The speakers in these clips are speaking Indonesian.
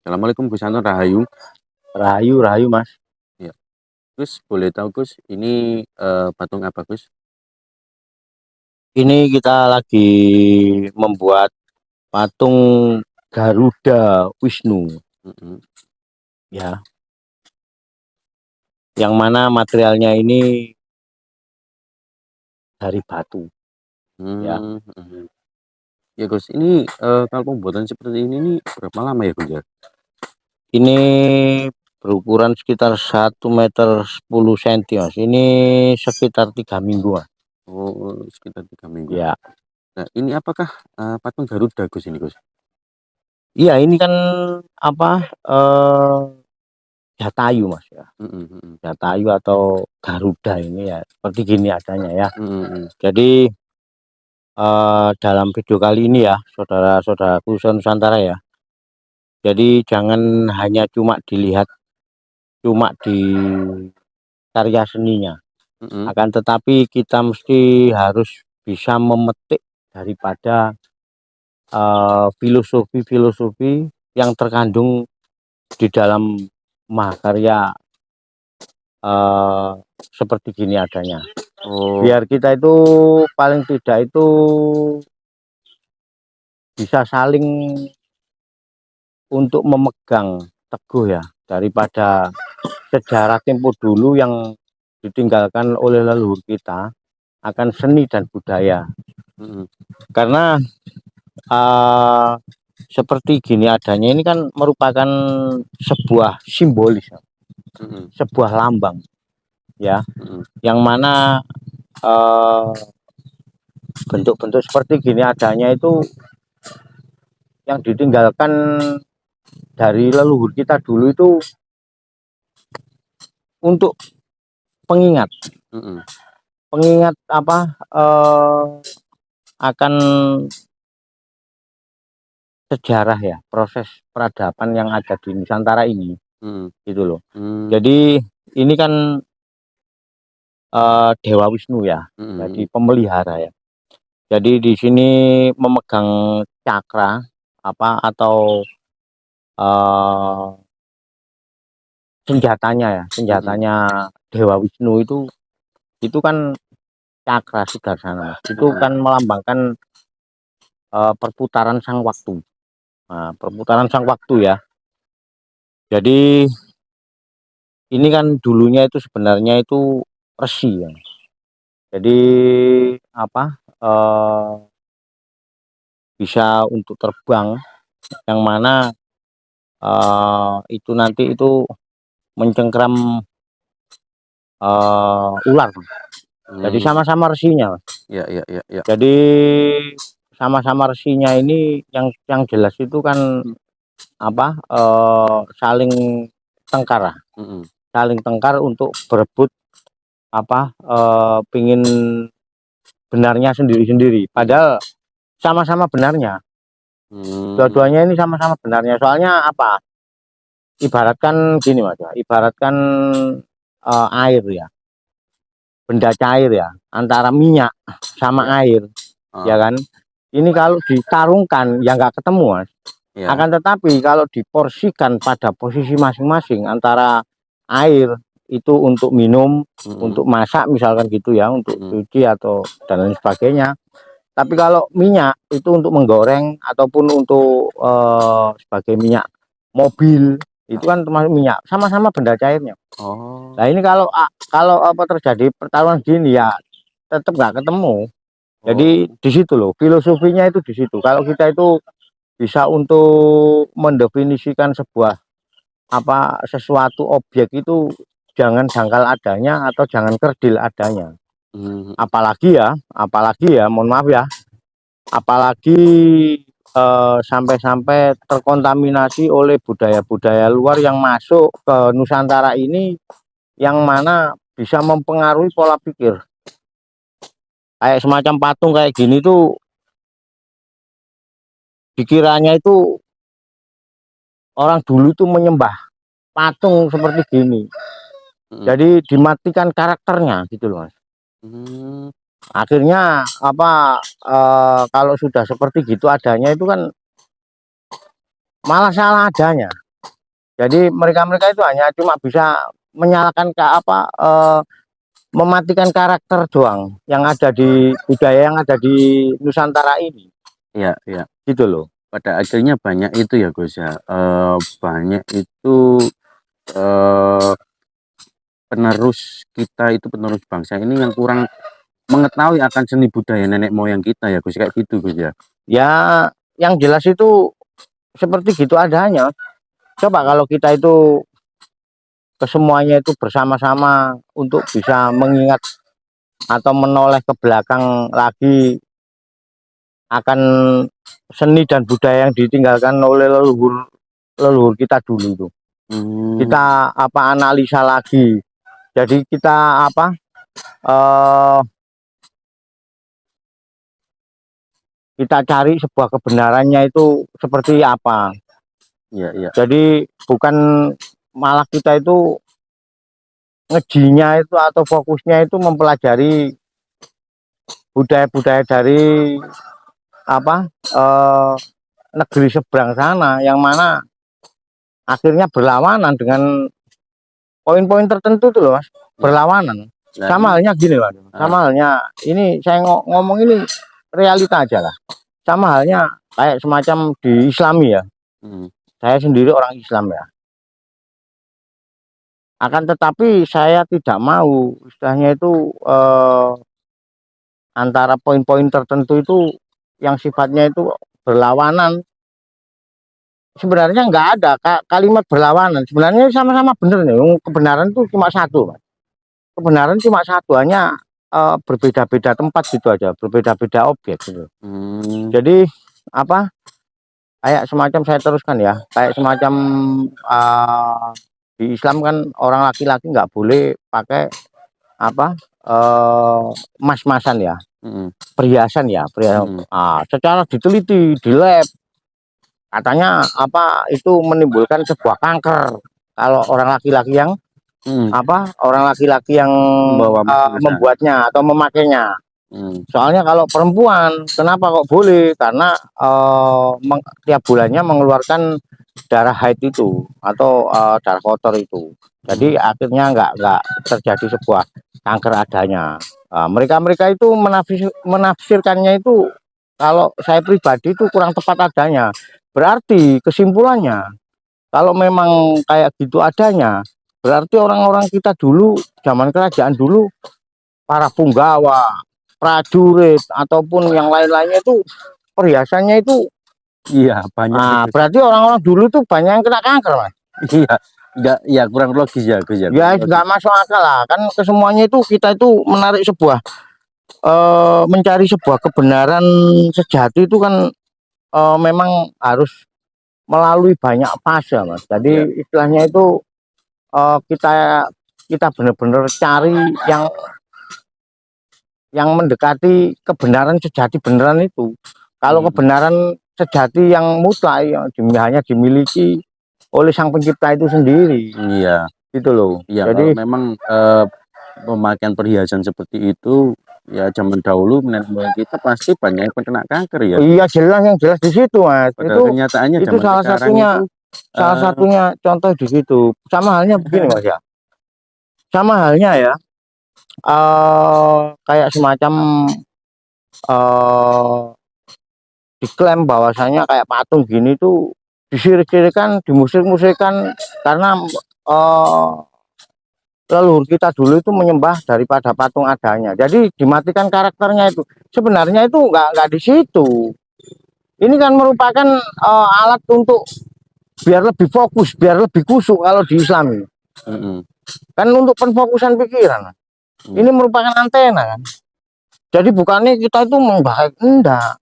Assalamualaikum Gus Anton, Rahayu. Rahayu, Rahayu Mas. Ya. Gus, boleh tahu Gus, ini patung apa Gus? Ini kita lagi membuat patung Garuda Wisnu, Mm-mm. ya. Yang mana materialnya ini dari batu, ya. Mm-mm. Ya Gus, ini kalau pembuatan seperti ini nih berapa lama ya Gus ya? Ini berukuran sekitar 1,10 meter Mas. Ini sekitar 3 minggu Mas. Oh, sekitar 3 minggu. Ya. Nah, ini apakah patung Garuda Gus ini Gus? Iya, ini kan apa? Jatayu Mas ya. Mm-mm. Jatayu atau Garuda ini ya seperti gini adanya ya. Mm-mm. Jadi dalam video kali ini ya, saudara-saudaraku Nusantara ya. Jadi jangan hanya cuma dilihat cuma di karya seninya, Mm-mm. akan tetapi kita mesti harus bisa memetik daripada filosofi-filosofi yang terkandung di dalam mahakarya seperti gini adanya. Oh. Biar kita itu paling tidak itu bisa saling untuk memegang teguh ya daripada sejarah tempo dulu yang ditinggalkan oleh leluhur kita akan seni dan budaya. Mm-mm. Karena seperti gini adanya ini kan merupakan sebuah simbolis, Mm-mm. sebuah lambang ya, Mm-mm. yang mana bentuk-bentuk seperti gini adanya itu yang ditinggalkan dari leluhur kita dulu itu untuk pengingat. Mm-mm. Pengingat apa? Akan sejarah ya, proses peradaban yang ada di Nusantara ini, gitu loh. Jadi ini kan Dewa Wisnu ya, jadi pemelihara ya. Jadi di sini memegang cakra apa atau senjatanya Dewa Wisnu itu kan cakra Sudarsana. Itu kan melambangkan perputaran sang waktu. Nah, perputaran sang waktu ya. Jadi ini kan dulunya itu sebenarnya itu resi ya. Jadi apa? Bisa untuk terbang, yang mana itu nanti itu mencengkram ular. Jadi sama-sama resinya. Ya. Jadi sama-sama resinya ini yang jelas itu kan apa? Saling tengkar, saling tengkar untuk berebut apa? Pingin benarnya sendiri-sendiri. Padahal sama-sama benarnya. Dua-duanya ini sama-sama benarnya. Soalnya apa? Ibaratkan gini Mas ya. Ibaratkan air ya. Benda cair ya, antara minyak sama air, ya kan. Ini kalau ditarungkan ya nggak ketemu Mas. Akan tetapi kalau diporsikan pada posisi masing-masing, antara air itu untuk minum, untuk masak misalkan gitu ya, untuk cuci atau dan lain sebagainya. Tapi kalau minyak itu untuk menggoreng ataupun untuk sebagai minyak mobil, itu kan termasuk minyak, sama-sama benda cairnya. Nah ini kalau apa terjadi pertarungan gini ya tetap nggak ketemu. Jadi di situ loh filosofinya, itu di situ. Kalau kita itu bisa untuk mendefinisikan sebuah apa sesuatu objek itu jangan dangkal adanya atau jangan kerdil adanya. Apalagi ya, mohon maaf ya, apalagi sampai-sampai terkontaminasi oleh budaya-budaya luar yang masuk ke Nusantara ini, yang mana bisa mempengaruhi pola pikir. Kayak semacam patung kayak gini tuh dikiranya itu orang dulu tuh menyembah patung seperti gini. Jadi dimatikan karakternya gitu loh Mas. Akhirnya apa kalau sudah seperti gitu adanya itu kan malah salah adanya. Jadi mereka-mereka itu hanya cuma bisa menyalakan ke apa, mematikan karakter doang yang ada di budaya yang ada di Nusantara ini. Iya, iya. Gitu loh. Pada akhirnya banyak itu ya Gus ya, banyak itu penerus kita itu, penerus bangsa ini yang kurang mengetahui akan seni budaya nenek moyang kita ya Gus, kayak gitu Gus ya. Ya, yang jelas itu seperti gitu adanya. Coba kalau kita itu kesemuanya itu bersama-sama untuk bisa mengingat atau menoleh ke belakang lagi akan seni dan budaya yang ditinggalkan oleh leluhur kita dulu itu. Kita apa analisa lagi. Jadi kita apa kita cari sebuah kebenarannya itu seperti apa. Iya, iya. Jadi bukan malah kita itu ngejinya itu atau fokusnya itu mempelajari budaya-budaya dari apa negeri seberang sana yang mana akhirnya berlawanan dengan poin-poin tertentu tuh loh Mas, berlawanan. Nah, Sama halnya gini Mas, sama halnya ini saya ngomong ini realita aja lah. Sama halnya kayak semacam di Islami ya. Saya sendiri orang Islam ya. Akan tetapi saya tidak mau istilahnya itu antara poin-poin tertentu itu yang sifatnya itu berlawanan. Sebenarnya nggak ada kalimat berlawanan. Sebenarnya sama-sama benar nih. Kebenaran itu cuma satu, Mas. Kebenaran cuma satu, hanya berbeda-beda tempat gitu aja, berbeda-beda objek gitu. Jadi apa? Kayak semacam saya teruskan ya, kayak semacam di Islam kan orang laki-laki nggak boleh pakai apa mas-masan ya, perhiasan ya, perhiasan. Secara diteliti di lab katanya apa itu menimbulkan sebuah kanker kalau orang laki-laki yang apa orang laki-laki yang membuatnya atau memakainya. Soalnya kalau perempuan kenapa kok boleh, karena tiap bulannya mengeluarkan darah haid itu atau darah kotor itu, jadi akhirnya nggak terjadi sebuah kanker adanya. Mereka itu menafsirkannya itu, kalau saya pribadi itu kurang tepat adanya. Berarti kesimpulannya kalau memang kayak gitu adanya, berarti orang-orang kita dulu zaman kerajaan dulu, para punggawa, prajurit ataupun yang lain-lainnya itu perhiasannya itu iya banyak. Nah, berarti orang-orang dulu tuh banyak yang kena kanker, Mas. Iya, enggak ya, kurang logis ya Gus ya. Ya nggak masuk akal lah, kan kesemuanya itu kita itu menarik sebuah mencari sebuah kebenaran sejati itu kan memang harus melalui banyak fase, Mas. Jadi istilahnya itu kita benar-benar cari yang mendekati kebenaran sejati beneran itu. Kalau kebenaran sejati yang mutlak yang hanya dimiliki oleh sang pencipta itu sendiri. Iya, gitu loh. Iya, jadi memang pemakaian perhiasan seperti itu ya zaman dahulu nenek moyang kita pasti banyak yang kena kanker ya. Iya jelas, yang jelas di situ Mas. Padahal itu kenyataannya itu salah satunya contoh di situ. Sama halnya begini Mas ya. Sama halnya ya. Kayak semacam diklaim bahwasanya kayak patung gini tuh disirik-sirikan, dimusik-musikan karena leluhur kita dulu itu menyembah daripada patung adanya. Jadi dimatikan karakternya itu. Sebenarnya itu nggak di situ. Ini kan merupakan alat untuk biar lebih fokus, biar lebih kusuk kalau di Islam. Kan untuk penfokusan pikiran. Ini merupakan antena kan. Jadi bukannya kita itu membahas, enggak.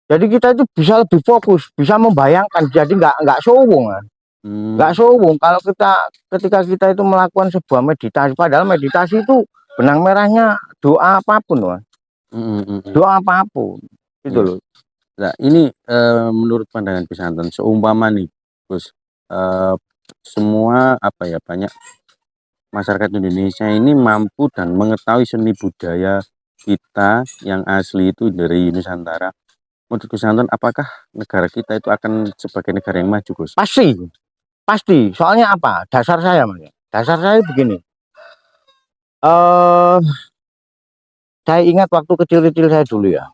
Jadi kita itu bisa lebih fokus, bisa membayangkan. Jadi nggak sombong kan. Nggak sombong kalau ketika kita itu melakukan sebuah meditasi, padahal meditasi itu benang merahnya doa apapun loh. Doa apapun gitu loh. Nah ini menurut pandangan pesantren seumpama nih Gus, semua apa ya, banyak masyarakat Indonesia ini mampu dan mengetahui seni budaya kita yang asli itu dari Nusantara. Menurut Gus Anton, apakah negara kita itu akan sebagai negara yang maju Gus? Pasti Pasti, soalnya apa? Dasar saya, Mas. Dasar saya begini. Eh, saya ingat waktu kecil-kecil saya dulu ya.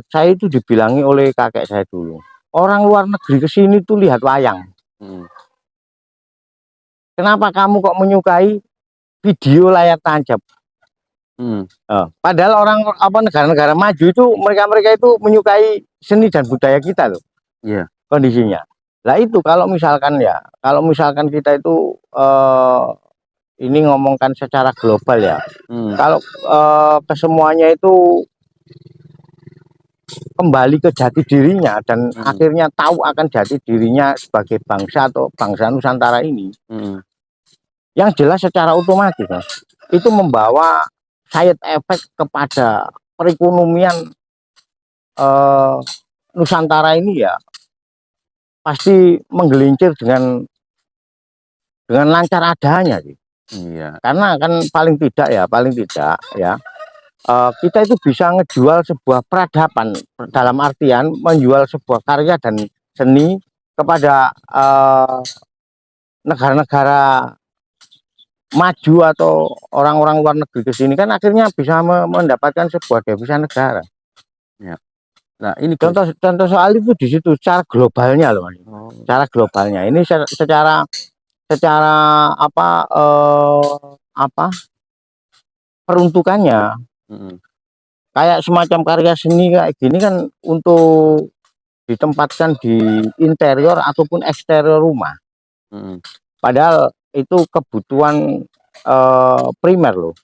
Saya itu dibilangi oleh kakek saya dulu. Orang luar negeri ke sini tuh lihat wayang. Kenapa kamu kok menyukai video layar tancap? Padahal orang apa negara-negara maju itu mereka itu menyukai seni dan budaya kita loh. Kondisinya. Lah itu kalau misalkan kita itu ini ngomongkan secara global ya. Kalau kesemuanya itu kembali ke jati dirinya dan akhirnya tahu akan jati dirinya sebagai bangsa atau bangsa Nusantara ini, yang jelas secara otomatis, Mas, itu membawa side effect kepada perekonomian Nusantara ini ya pasti menggelincir dengan lancar adanya sih. Karena kan paling tidak ya kita itu bisa ngejual sebuah peradaban, dalam artian menjual sebuah karya dan seni kepada negara-negara maju atau orang-orang luar negeri ke sini, kan akhirnya bisa mendapatkan sebuah devisa negara. Nah, ini contoh soal itu di situ secara globalnya loh, Mas. Secara globalnya ini secara apa peruntukannya. Kayak semacam karya seni kayak gini kan untuk ditempatkan di interior ataupun eksterior rumah. Padahal itu kebutuhan primer loh.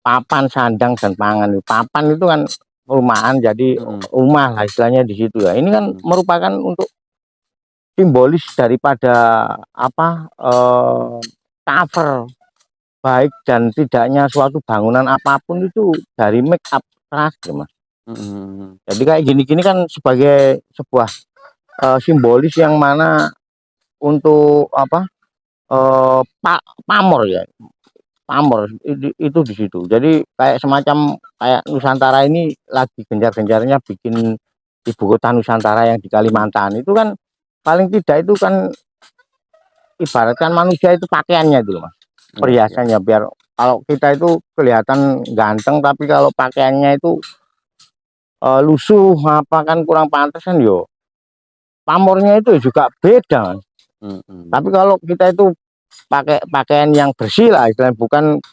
Papan, sandang, dan pangan. Papan itu kan perumahan, jadi rumah lah istilahnya di situ ya. Ini kan merupakan untuk simbolis daripada cover baik dan tidaknya suatu bangunan apapun itu dari make up terakhir, Mas. Jadi kayak gini-gini kan sebagai sebuah simbolis yang mana untuk pamor ya, pamor itu di situ. Jadi kayak semacam kayak Nusantara ini lagi gencar-gencarnya bikin ibu kota Nusantara yang di Kalimantan itu kan paling tidak itu kan ibaratkan manusia itu pakaiannya itu, Mas. Perhiasannya biar kalau kita itu kelihatan ganteng tapi kalau pakaiannya itu lusuh apa kan kurang pantas kan yo. Pamornya itu juga beda, Mas. Tapi kalau kita itu pakai pakaian yang bersih lah istilahnya,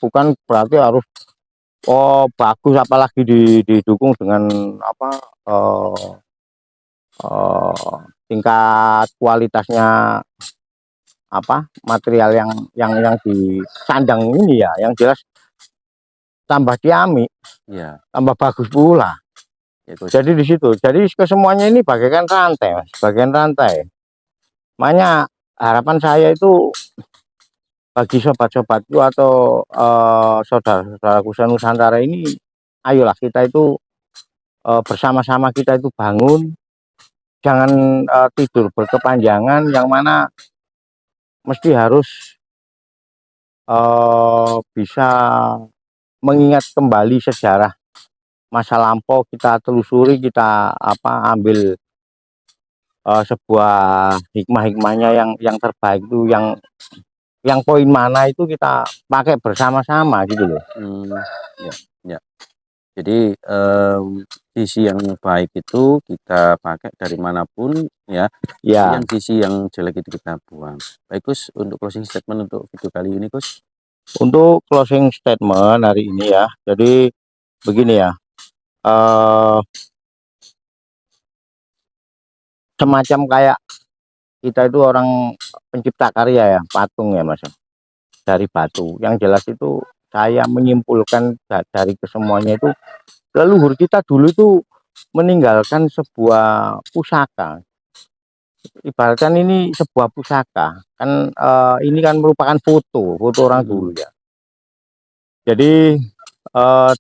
bukan berarti harus bagus apalagi didukung dengan tingkat kualitasnya material yang disandang ini ya, yang jelas tambah ciamik, tambah bagus pula. Jadi di situ, jadi kesemuanya ini bagaikan rantai, Mas, bagian rantai. Makanya harapan saya itu bagi sobat-sobatku atau saudara-saudaraku Nusantara ini, ayolah kita itu bersama-sama kita itu bangun, jangan tidur berkepanjangan, yang mana mesti harus bisa mengingat kembali sejarah masa lampau, kita telusuri, kita ambil sebuah hikmah-hikmahnya yang terbaik itu, yang poin mana itu kita pakai bersama-sama gitu loh. Ya. Jadi sisi yang baik itu kita pakai dari manapun ya. Yang sisi yang jelek itu kita buang. Baik, Gus, untuk closing statement untuk video kali ini, Gus. Untuk closing statement hari ini ya, jadi begini ya, semacam kayak kita itu orang pencipta karya ya, patung ya, Mas, dari batu. Yang jelas itu saya menyimpulkan dari kesemuanya itu, leluhur kita dulu itu meninggalkan sebuah pusaka. Ibaratkan ini sebuah pusaka kan, ini kan merupakan foto orang dulu ya. Jadi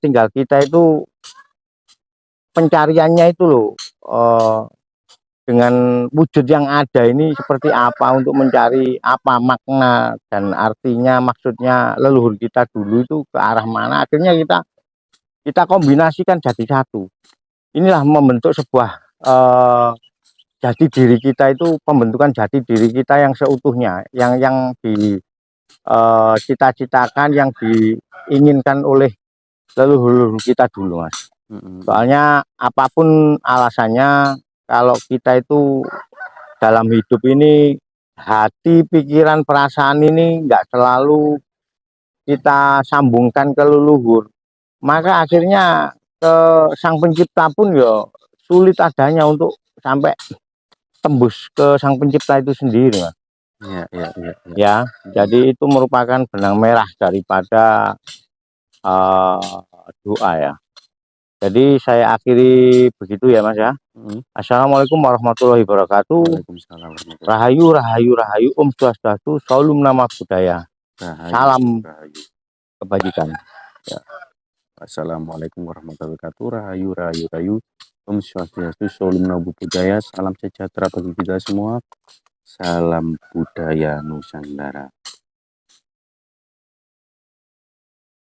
tinggal kita itu pencariannya itu loh, dengan wujud yang ada ini seperti apa, untuk mencari apa makna dan artinya, maksudnya leluhur kita dulu itu ke arah mana, akhirnya kita kombinasikan jadi satu. Inilah membentuk sebuah jati diri kita itu, pembentukan jati diri kita yang seutuhnya, yang cita-citakan, yang diinginkan oleh leluhur kita dulu, Mas. Soalnya apapun alasannya, kalau kita itu dalam hidup ini, hati, pikiran, perasaan ini nggak selalu kita sambungkan ke leluhur, maka akhirnya ke Sang Pencipta pun ya sulit adanya untuk sampai tembus ke Sang Pencipta itu sendiri, Mas. Ya, jadi itu merupakan benang merah daripada doa ya. Jadi saya akhiri begitu ya, Mas ya. Assalamualaikum warahmatullahi wabarakatuh. Rahayu, rahayu, rahayu, Om Swastiastu, Salam Nama Budaya. Salam kebajikan. Ya. Assalamualaikum warahmatullahi wabarakatuh. Rahayu, rahayu, rahayu, Om Swastiastu, Salam Nama Budaya. Salam sejahtera bagi kita semua. Salam budaya Nusantara.